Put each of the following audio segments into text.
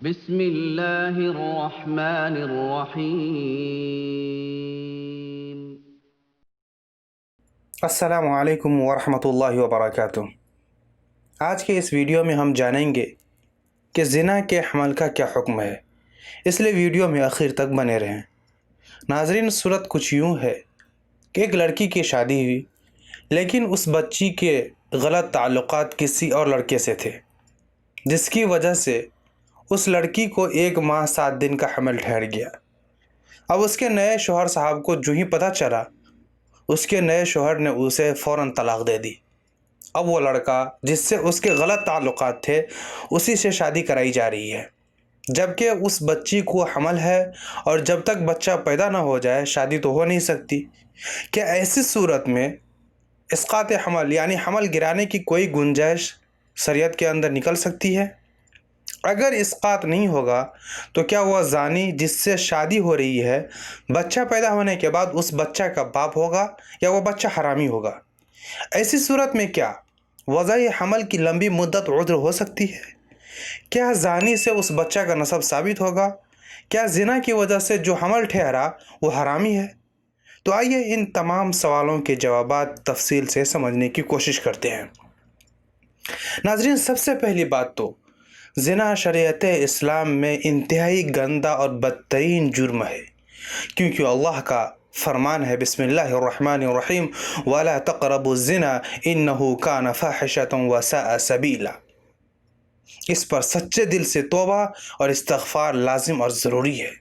بسم اللہ الرحمن الرحیم۔ السلام علیکم ورحمۃ اللہ وبرکاتہ۔ آج کے اس ویڈیو میں ہم جانیں گے کہ زنا کے حمل کا کیا حکم ہے، اس لیے ویڈیو میں آخر تک بنے رہیں۔ ناظرین، صورت کچھ یوں ہے کہ ایک لڑکی کی شادی ہوئی، لیکن اس بچی کے غلط تعلقات کسی اور لڑکے سے تھے، جس کی وجہ سے اس لڑکی کو 1 ماہ 7 دن کا حمل ٹھہر گیا۔ اب اس کے نئے شوہر صاحب کو جو ہی پتہ چلا، اس کے نئے شوہر نے اسے فوراً طلاق دے دی۔ اب وہ لڑکا جس سے اس کے غلط تعلقات تھے، اسی سے شادی کرائی جا رہی ہے، جبکہ اس بچی کو حمل ہے اور جب تک بچہ پیدا نہ ہو جائے شادی تو ہو نہیں سکتی۔ کیا ایسی صورت میں اسقاط حمل یعنی حمل گرانے کی کوئی گنجائش شریعت کے اندر نکل سکتی ہے؟ اگر اسقاط نہیں ہوگا تو کیا وہ زانی جس سے شادی ہو رہی ہے بچہ پیدا ہونے کے بعد اس بچہ کا باپ ہوگا یا وہ بچہ حرامی ہوگا؟ ایسی صورت میں کیا وضعی حمل کی لمبی مدت عذر ہو سکتی ہے؟ کیا زانی سے اس بچہ کا نسب ثابت ہوگا؟ کیا زنا کی وجہ سے جو حمل ٹھہرا وہ حرامی ہے؟ تو آئیے ان تمام سوالوں کے جوابات تفصیل سے سمجھنے کی کوشش کرتے ہیں۔ ناظرین، سب سے پہلی بات تو زنا شریعت اسلام میں انتہائی گندا اور بدترین جرم ہے، کیونکہ اللہ کا فرمان ہے، بسم اللہ الرحمن الرحیم، وَلَا تَقْرَبُوا الزِّنَا إِنَّهُ كَانَ فَاحِشَةً وَسَاءَ سَبِيلًا۔ اس پر سچے دل سے توبہ اور استغفار لازم اور ضروری ہے۔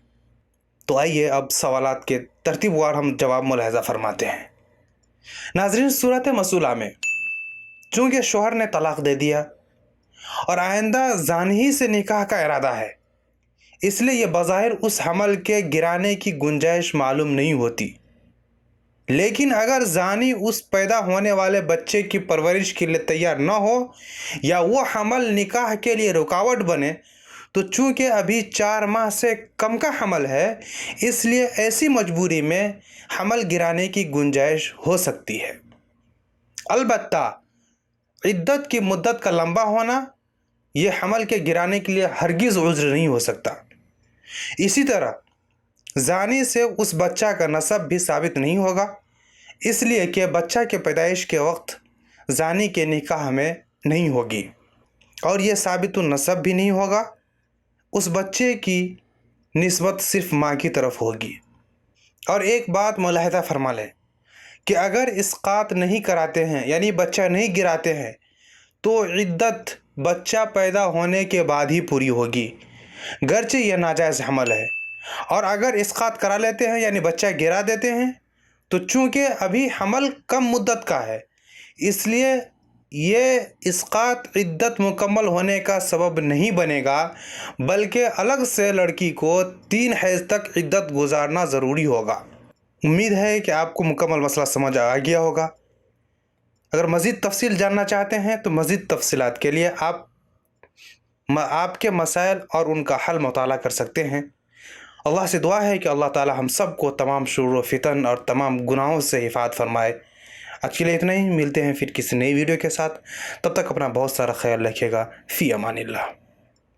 تو آئیے اب سوالات کے ترتیب وار ہم جواب ملاحظہ فرماتے ہیں۔ ناظرین، صورت مسئولہ میں چونکہ شوہر نے طلاق دے دیا اور آئندہ زانی ہی سے نکاح کا ارادہ ہے، اس لیے یہ بظاہر اس حمل کے گرانے کی گنجائش معلوم نہیں ہوتی۔ لیکن اگر زانی اس پیدا ہونے والے بچے کی پرورش کے لیے تیار نہ ہو یا وہ حمل نکاح کے لیے رکاوٹ بنے تو چونکہ ابھی 4 ماہ سے کم کا حمل ہے، اس لیے ایسی مجبوری میں حمل گرانے کی گنجائش ہو سکتی ہے۔ البتہ عدت کی مدت کا لمبا ہونا یہ حمل کے گرانے کے لیے ہرگز عذر نہیں ہو سکتا۔ اسی طرح زانی سے اس بچہ کا نسب بھی ثابت نہیں ہوگا، اس لیے کہ بچہ کے پیدائش کے وقت زانی کے نکاح میں نہیں ہوگی، اور یہ ثابت النسب بھی نہیں ہوگا۔ اس بچے کی نسبت صرف ماں کی طرف ہوگی۔ اور ایک بات ملاحظہ فرما لیں کہ اگر اسقاط نہیں کراتے ہیں یعنی بچہ نہیں گراتے ہیں تو عدت بچہ پیدا ہونے کے بعد ہی پوری ہوگی، گرچہ یہ ناجائز حمل ہے۔ اور اگر اسقاط کرا لیتے ہیں یعنی بچہ گرا دیتے ہیں تو چونکہ ابھی حمل کم مدت کا ہے، اس لیے یہ اسقاط عدت مکمل ہونے کا سبب نہیں بنے گا، بلکہ الگ سے لڑکی کو 3 حیض تک عدت گزارنا ضروری ہوگا۔ امید ہے کہ آپ کو مکمل مسئلہ سمجھ آ گیا ہوگا۔ اگر مزید تفصیل جاننا چاہتے ہیں تو مزید تفصیلات کے لیے آپ کے مسائل اور ان کا حل مطالعہ کر سکتے ہیں۔ اللہ سے دعا ہے کہ اللہ تعالی ہم سب کو تمام شرور و فتن اور تمام گناہوں سے حفاظت فرمائے۔ آج کے لیے اتنا ہی، ملتے ہیں پھر کسی نئی ویڈیو کے ساتھ، تب تک اپنا بہت سارا خیال رکھیے گا۔ فی امان اللہ۔